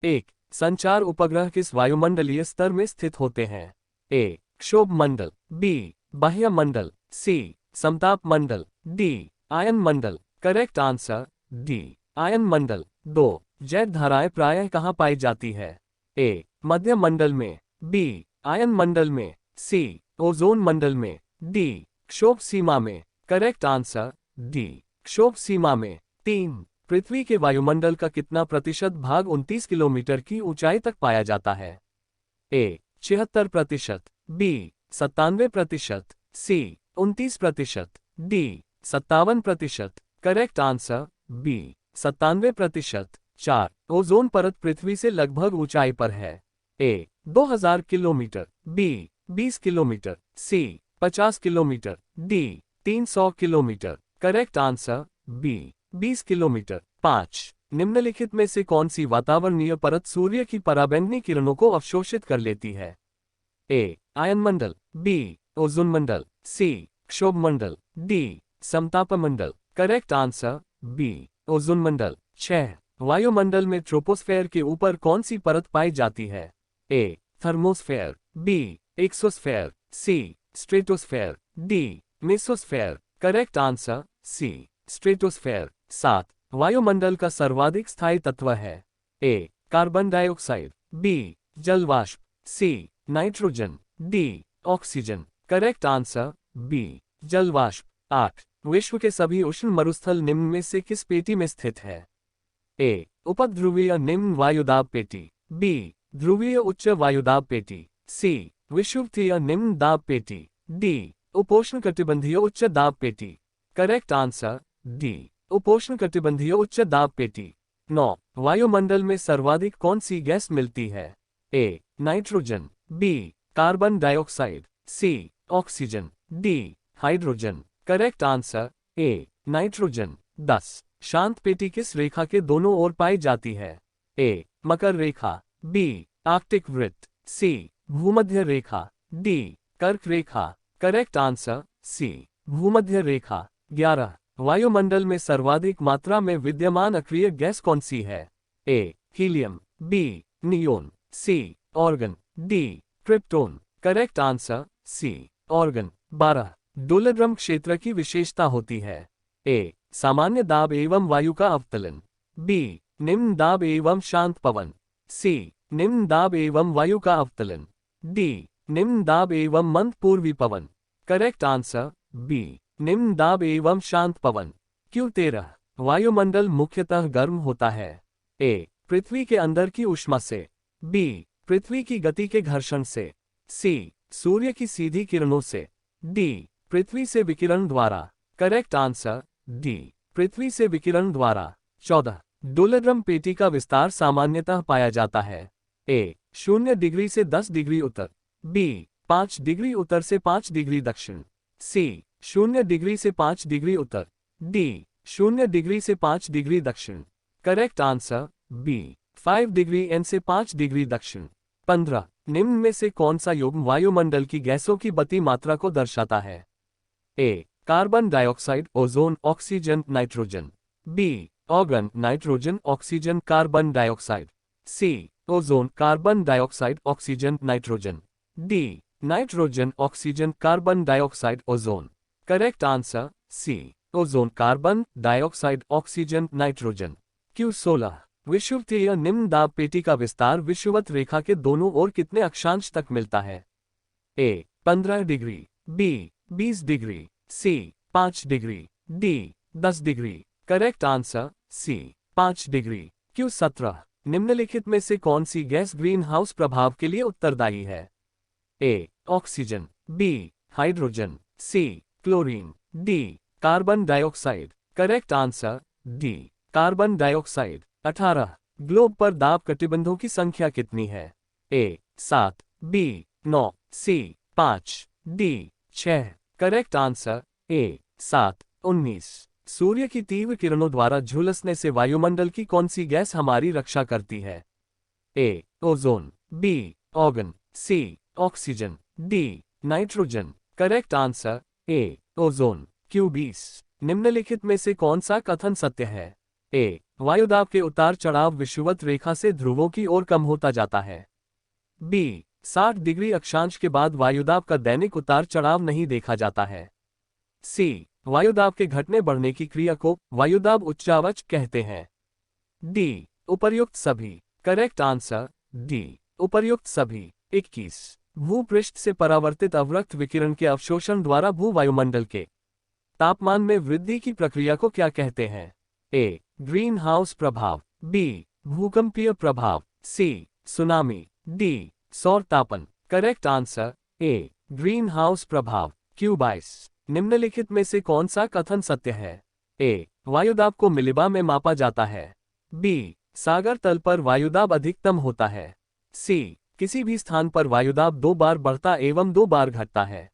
एक संचार उपग्रह किस वायुमंडलीय स्तर में स्थित होते हैं? ए क्षोभ मंडल, बी बाह्य मंडल, सी समताप मंडल, डी आयन मंडल। करेक्ट आंसर डी आयन मंडल। 2 जैव धाराएं प्रायः कहाँ पाई जाती है? ए मध्य मंडल में, बी आयन मंडल में, सी ओजोन मंडल में, डी क्षोभ सीमा में। करेक्ट आंसर डी क्षोभ सीमा में। 3 पृथ्वी के वायुमंडल का कितना प्रतिशत भाग 29 किलोमीटर की ऊंचाई तक पाया जाता है? A 76%, B 97%, C 29%, D 57%। Correct answer B 97%। 4 ozone परत पृथ्वी से लगभग ऊंचाई पर है? A 2000 kilometre, B 20 kilometre, C 50 kilometre, D 300 kilometre. Correct answer B 20 kilometre. 5 निम्नलिखित में से कौन सी वातावरणीय परत सूर्य की पराबैंगनी किरणों को अवशोषित कर लेती है? ए आयन मंडल, बी ओजोन मंडल, सी क्षोभ मंडल, डी समताप मंडल। करेक्ट आंसर बी ओजोन मंडल। 6 वायुमंडल में ट्रोपोस्फेयर के ऊपर कौन सी परत पाई जाती है? A thermosphere, B exosphere, C stratosphere, D mesosphere. Correct answer C stratosphere. 7 वायुमंडल का सर्वाधिक स्थायी तत्व है? ए कार्बन डाइऑक्साइड, बी जल वाष्प, C nitrogen, D oxygen. Correct answer B जल वाष्प। 8 विश्व के सभी उष्ण मरुस्थल निम्न में से किस पेटी में स्थित है? ए उपध्रुवीय निम्न वायुदाब पेटी, बी ध्रुवीय उच्च वायुदाब पेटी, सी विषुवतीय निम्न दाब पेटी, डी उपोष्णकटिबंधीय उच्च दाब पेटी। करेक्ट आंसर डी उपोष्णकटिबंधीय उच्च दाब पेटी। 9 वायुमंडल में सर्वाधिक कौन सी गैस मिलती है? A nitrogen, B carbon dioxide, C oxygen, D hydrogen. Correct answer A nitrogen. 10 शांत पेटी किस रेखा के दोनों ओर पाई जाती है? ए मकर रेखा, बी आर्कटिक वृत्त, सी भूमध्य रेखा, डी कर्क रेखा। करेक्ट आंसर सी भूमध्य रेखा। 11 वायुमंडल में सर्वाधिक मात्रा में विद्यमान अक्रिय गैस कौन सी है? A helium, B neon, C argon, D krypton. Correct answer C argon. 12 doldrum क्षेत्र की विशेषता होती है? ए सामान्य दाब एवं वायु का अवतलन, बी निम्न दाब एवं शांत पवन, सी निम्न दाब एवं वायु का अवतलन, डी निम्न दाब एवं मंद पूर्वी पवन। करेक्ट आंसर बी निम्न दाब एवं शांत पवन। क्यू 13 वायुमंडल मुख्यतः गर्म होता है? ए पृथ्वी के अंदर की ऊष्मा से, बी पृथ्वी की गति के घर्षण से, सी सूर्य की सीधी किरणों से, डी पृथ्वी से विकिरण द्वारा। करेक्ट आंसर डी पृथ्वी से विकिरण द्वारा। 14 डोलड्रम पेटी का विस्तार सामान्यतः पाया जाता है? ए 0 डिग्री से 10 डिग्री उत्तर, बी 5 डिग्री उत्तर से 5 डिग्री दक्षिण, सी 0 डिग्री से 5 डिग्री उत्तर, डी 0 डिग्री से 5 डिग्री दक्षिण। Correct answer B 5 degree N से 5 डिग्री दक्षिण। 15 निम्न में से कौन सा युग्म वायुमंडल की गैसों की बती मात्रा को दर्शाता है? A carbon dioxide ozone oxygen nitrogen, B argon nitrogen oxygen carbon dioxide, C ozone carbon dioxide oxygen nitrogen, D nitrogen oxygen carbon dioxide ozone. Correct answer C ozone carbon dioxide oxygen nitrogen. Q 16 विषुवतीय निम्न दाब पेटी का विस्तार विषुवत रेखा के दोनों ओर कितने अक्षांश तक मिलता है? A 15 degree, B 20 degree, C 5 degree, D 10 degree. Correct answer C 5 degree. Q 17 निम्नलिखित में से कौन सी गैस ग्रीन हाउस प्रभाव के लिए उत्तरदायी है? A oxygen, B hydrogen, C chlorine, D carbon dioxide. Correct answer D carbon dioxide. 18 globe पर दाब कटिबंधों की संख्या कितनी है? A 7, B 9, C 5, D 6। Correct answer A 7 19। सूर्य की तीव्र किरणों द्वारा झुलसने से वायुमंडल की कौन सी गैस हमारी रक्षा करती है? A ozone, B argon, C oxygen, D nitrogen. Correct answer A ozone. Q 20 निम्नलिखित में से कौन सा कथन सत्य है? ए वायुदाब के उतार चढ़ाव विषुवत रेखा से ध्रुवों की ओर कम होता जाता है। बी 60 डिग्री अक्षांश के बाद वायुदाब का दैनिक उतार चढ़ाव नहीं देखा जाता है। सी वायुदाब के घटने बढ़ने की क्रिया को वायुदाब उच्चावच कहते हैं। डी उपर्युक्त सभी। करेक्ट आंसर डी उपर्युक्त सभी। 21 भूपृष्ठ से परावर्तित अवरक्त विकिरण के अवशोषण द्वारा भू वायुमंडल के तापमान में वृद्धि की प्रक्रिया को क्या कहते हैं? ए ग्रीन हाउस प्रभाव, बी भूकंपीय प्रभाव, सी सुनामी, डी सौर तापन। करेक्ट आंसर ए ग्रीन हाउस प्रभाव। Q22 निम्नलिखित में से कौन सा कथन सत्य है? ए वायुदाब को मिलिबा में मापा जाता है। बी सागर तल पर वायुदाब अधिकतम होता है। सी किसी भी स्थान पर वायुदाब 2 बार बढ़ता एवं 2 बार घटता है।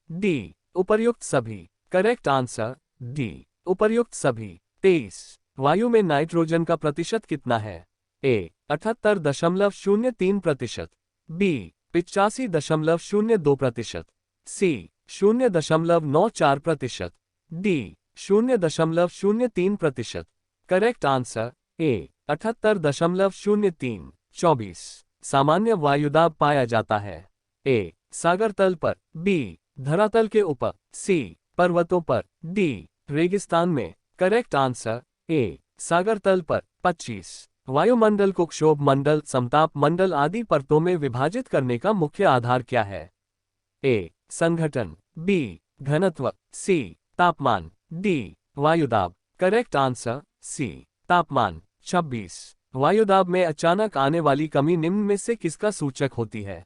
डी उपर्युक्त सभी। करेक्ट आंसर डी उपर्युक्त सभी। 23 वायु में नाइट्रोजन का प्रतिशत कितना है? A 78.03%, B 85.02%, C 0.94%, D 0.03%। Correct answer A 78.03। 24 सामान्य वायुदाब पाया जाता है। ए सागर तल पर, बी धरातल के ऊपर, सी पर्वतों पर, डी रेगिस्तान में। करेक्ट आंसर ए सागर तल पर। 25 वायुमंडल को क्षोभ मंडल, समताप मंडल आदि परतों में विभाजित करने का मुख्य आधार क्या है? ए संघटन, बी घनत्व, सी तापमान, डी वायुदाब। करेक्ट आंसर सी तापमान। 26 वायुदाब में अचानक आने वाली कमी निम्न में से किसका सूचक होती है?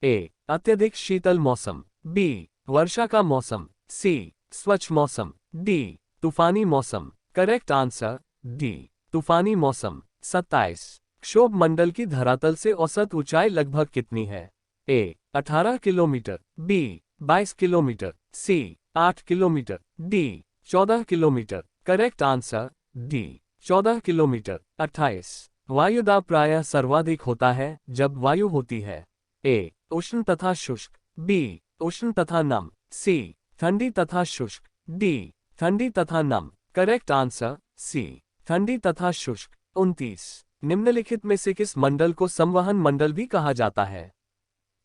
ए अत्यधिक शीतल मौसम, बी वर्षा का मौसम, सी स्वच्छ मौसम, डी तूफानी मौसम। करेक्ट आंसर डी तूफानी मौसम। 27 क्षोभ मंडल की धरातल से औसत ऊंचाई लगभग कितनी है? ए 18 किलोमीटर, बी 22 किलोमीटर, सी 8 kilometre, D 14 kilometre. Correct answer D 14 kilometre. 28 वायुदाब प्रायः सर्वाधिक होता है जब वायु होती है। ए उष्ण तथा शुष्क, बी उष्ण तथा नम, सी ठंडी तथा शुष्क, डी ठंडी तथा नम। करेक्ट आंसर सी ठंडी तथा शुष्क। 29 निम्नलिखित में से किस मंडल को संवहन मंडल भी कहा जाता है?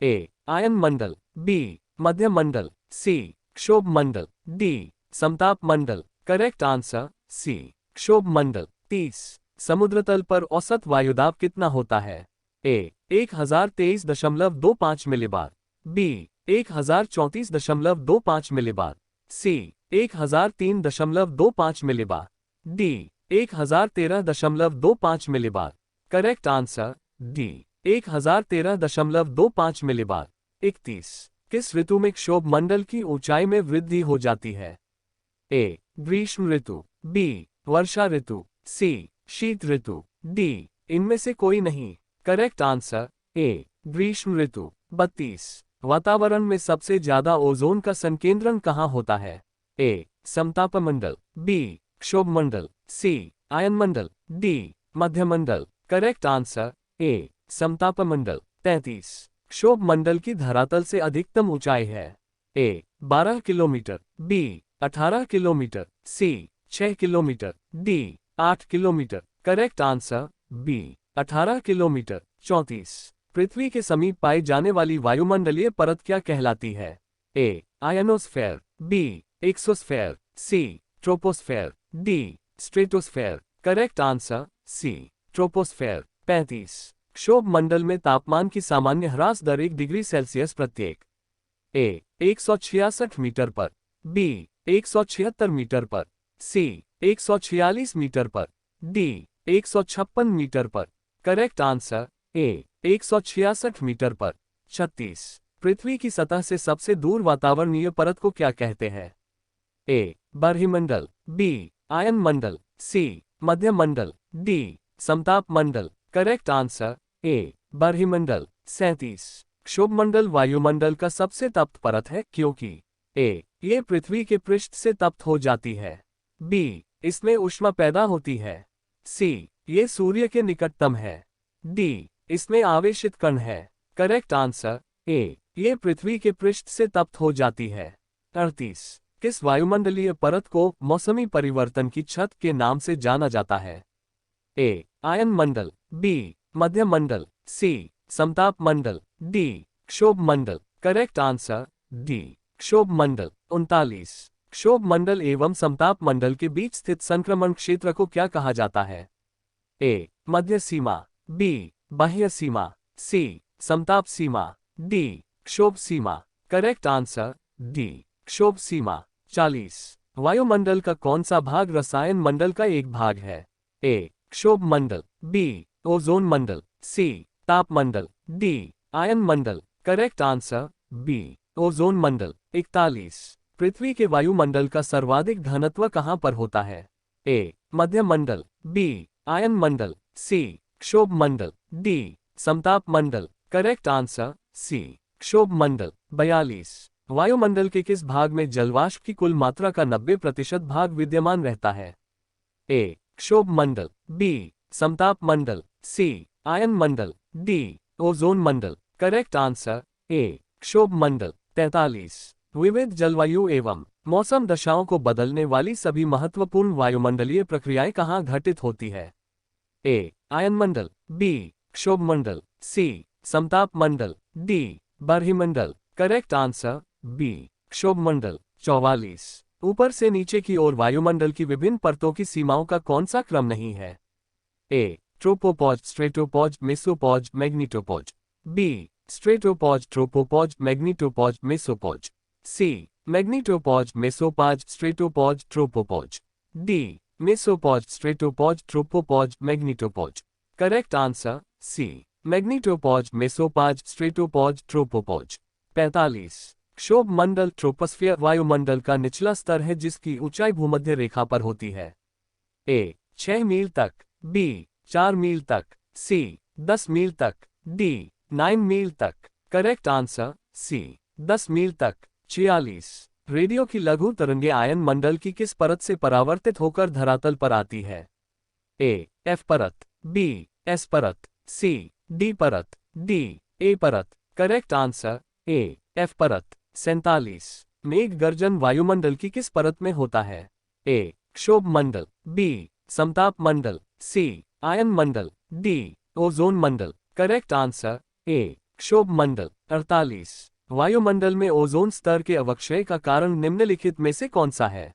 ए आयन मंडल, बी मध्य मंडल, सी क्षोभ मंडल, डी समताप मंडल। करेक्ट आंसर सी क्षोभ मंडल। 30 समुद्र तल पर औसत वायुदाब कितना होता है? ए 1023.25 मिलीबार, बी 1034.25 मिलीबार, सी 1003.25 millibar, D 1013.25 millibar. Correct answer D 1013.25 millibar. 31 किस ऋतु में क्षोभ मंडल की ऊंचाई में वृद्धि हो जाती है? ए ग्रीष्म ऋतु, बी वर्षा ऋतु, सी शीत ऋतु, डी इनमें से कोई नहीं। करेक्ट आंसर ए ग्रीष्म ऋतु। 32 वातावरण में सबसे ज्यादा ओजोन का संकेंद्रण कहाँ होता है? ए समताप मंडल, बी क्षोभ मंडल, सी आयन मंडल, डी मध्य मंडल। करेक्ट आंसर ए समताप मंडल। 33 क्षोभ मंडल की धरातल से अधिकतम ऊंचाई है? A 12 kilometre, B 18 kilometre, C 6 kilometre, D 8 kilometre. Correct answer B 18 kilometre. 34 पृथ्वी के समीप पाई जाने वाली वायुमंडलीय परत क्या कहलाती है? A ionosphere, B exosphere, C troposphere, D stratosphere. Correct answer C troposphere. 35 क्षोभ मंडल में तापमान की सामान्य ह्रास दर 1 डिग्री सेल्सियस प्रत्येक ए 166 मीटर पर, बी 176 मीटर पर, सी 146 मीटर पर, डी 156 मीटर पर। करेक्ट आंसर ए 166 मीटर पर। 36 पृथ्वी की सतह से सबसे दूर वातावरणीय परत को क्या कहते हैं? ए बरहीमंडल, बी आयन मंडल, सी मध्य मंडल, डी समताप मंडल। करेक्ट आंसर ए बरहीमंडल। 37 क्षोभ मंडल वायुमंडल का सबसे तप्त परत है क्योंकि ए ये पृथ्वी के पृष्ठ से तप्त हो जाती है, बी इसमें ऊष्मा पैदा होती है, सी ये सूर्य के निकटतम है, डी इसमें आवेशित कण है। करेक्ट आंसर ए ये पृथ्वी के पृष्ठ से तप्त हो जाती है। 38 किस वायुमंडलीय परत को मौसमी परिवर्तन की छत के नाम से जाना जाता है? ए आयन मंडल, बी मध्य मंडल, सी समताप मंडल, डी क्षोभ मंडल। करेक्ट आंसर डी क्षोभ मंडल। 39 क्षोभ मंडल एवं समताप मंडल के बीच स्थित संक्रमण क्षेत्र को क्या कहा जाता है? ए मध्य सीमा, बी बाह्य सीमा, सी समताप सीमा, डी क्षोभ सीमा। करेक्ट आंसर डी क्षोभ सीमा। 40 वायुमंडल का कौन सा भाग रसायन मंडल का एक भाग है? ए क्षोभ मंडल, बी ओजोन मंडल, सी ताप मंडल, डी आयन मंडल। करेक्ट आंसर बी ओजोन मंडल। 41 पृथ्वी के वायुमंडल का सर्वाधिक घनत्व कहां पर होता है? ए मध्य मंडल, बी आयन मंडल, सी क्षोभ मंडल, डी समताप मंडल। करेक्ट आंसर सी क्षोभ मंडल। 42 वायुमंडल के किस भाग में जलवाष्प की कुल मात्रा का 90% भाग विद्यमान रहता है? ए क्षोभ मंडल, बी समताप मंडल, सी आयन मंडल, डी ओजोन मंडल। करेक्ट आंसर ए क्षोभ मंडल। 43 विविध जलवायु एवं मौसम दशाओं को बदलने वाली सभी महत्वपूर्ण वायुमंडलीय प्रक्रियाएं कहां घटित होती है? ए आयन मंडल, बी क्षोभ मंडल, सी समताप मंडल, डी बरहीमंडल। करेक्ट आंसर बी क्षोभ मंडल। 44 ऊपर से नीचे की ओर वायुमंडल की विभिन्न परतों की सीमाओं का कौन सा क्रम नहीं है? A tropopause, stratopause, mesopause, magnetopause, B stratopause, tropopause, magnetopause, mesopause, C magnetopause, mesopause, stratopause, tropopause, D mesopause, stratopause, tropopause, magnetopause. Correct answer C magnetopause, mesopause, stratopause, tropopause. 45 क्षोभ मंडल ट्रोपोस्फियर वायुमंडल का निचला स्तर है जिसकी ऊंचाई भूमध्य रेखा पर होती है। ए 6 मील तक, बी 4 मील तक, सी 10 मील तक, डी 9 मील तक। करेक्ट आंसर सी 10 मील तक। 46 रेडियो की लघु तरंगें आयन मंडल की किस परत से परावर्तित होकर धरातल पर आती है? ए एफ परत, बी एस परत, सी डी परत, डी ए परत। करेक्ट आंसर ए एफ परत। 47 मेघ गर्जन वायुमंडल की किस परत में होता है? ए क्षोभ मंडल, बी समताप मंडल, सी आयन मंडल, डी ओजोन मंडल। करेक्ट आंसर ए क्षोभ मंडल। 48 वायुमंडल में ओजोन स्तर के अवक्षय का कारण निम्नलिखित में से कौन सा है?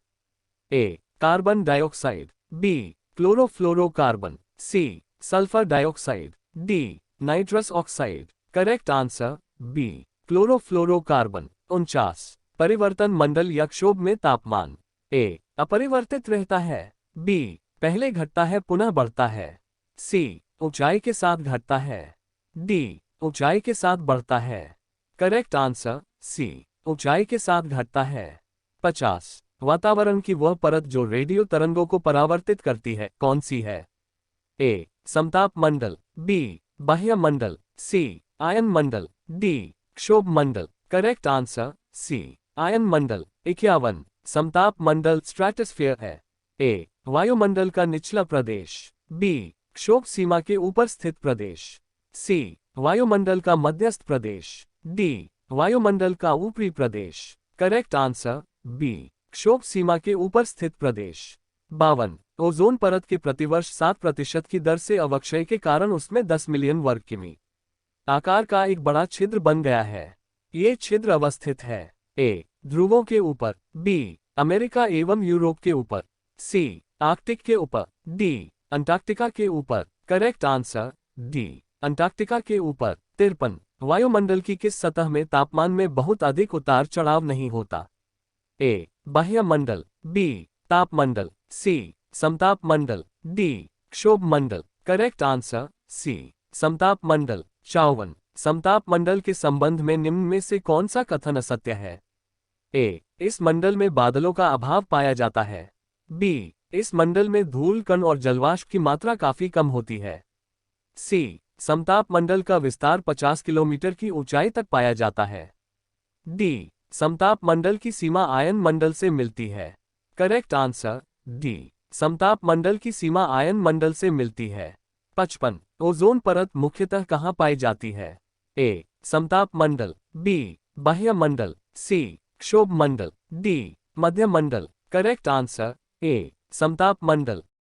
A carbon dioxide, B chlorofluorocarbon, C sulphur dioxide, D nitrous oxide. Correct answer B chlorofluorocarbon. 49 परिवर्तन मंडल या क्षोभ में तापमान ए अपरिवर्तित रहता है, बी पहले घटता है पुनः बढ़ता है, सी ऊंचाई के साथ घटता है, डी ऊंचाई के साथ बढ़ता है। करेक्ट आंसर सी ऊंचाई के साथ घटता है। 50 वातावरण की वह परत जो रेडियो तरंगों को परावर्तित करती है कौन सी है? ए समताप मंडल, बी बाह्य मंडल, सी आयन मंडल, डी क्षोभ मंडल। करेक्ट आंसर सी आयन मंडल। 51 समताप मंडल स्ट्रैटोस्फीयर है। ए वायुमंडल का निचला प्रदेश, बी क्षोभ सीमा के ऊपर स्थित प्रदेश, सी वायुमंडल का मध्यस्थ प्रदेश, डी वायुमंडल का ऊपरी प्रदेश। करेक्ट आंसर बी क्षोभ सीमा के ऊपर स्थित प्रदेश। 52 ओजोन परत के प्रतिवर्ष 7% की दर से अवक्षय के कारण उसमें 10 मिलियन वर्ग किमी आकार का एक बड़ा छिद्र बन गया है। ये छिद्र अवस्थित है ए ध्रुवों के ऊपर, बी अमेरिका एवं यूरोप के ऊपर, सी आर्कटिक के ऊपर, डी अंटार्कटिका के ऊपर। करेक्ट आंसर डी अंटार्कटिका के ऊपर। 53 वायुमंडल की किस सतह में तापमान में बहुत अधिक उतार चढ़ाव नहीं होता? ए बाह्य मंडल, बी ताप मंडल, सी समताप मंडल, डी क्षोभ मंडल। करेक्ट आंसर सी समताप मंडल। 54 समताप मंडल के संबंध में निम्न में से कौन सा कथन असत्य है? ए इस मंडल में बादलों का अभाव पाया जाता है, बी इस मंडल में धूल कण और जलवाष्प की मात्रा काफी कम होती है, सी समताप मंडल का विस्तार 50 किलोमीटर की ऊंचाई तक पाया जाता है, डी समताप मंडल की सीमा आयन मंडल से मिलती है। करेक्ट आंसर डी समताप मंडल की सीमा आयन मंडल से मिलती है। 55 ओजोन परत मुख्यतः कहाँ पाई जाती है? ए समताप मंडल, बी बाह्य मंडल, सी क्षोभ मंडल, डी मध्य मंडल। करेक्ट आंसर ए समताप मंडल।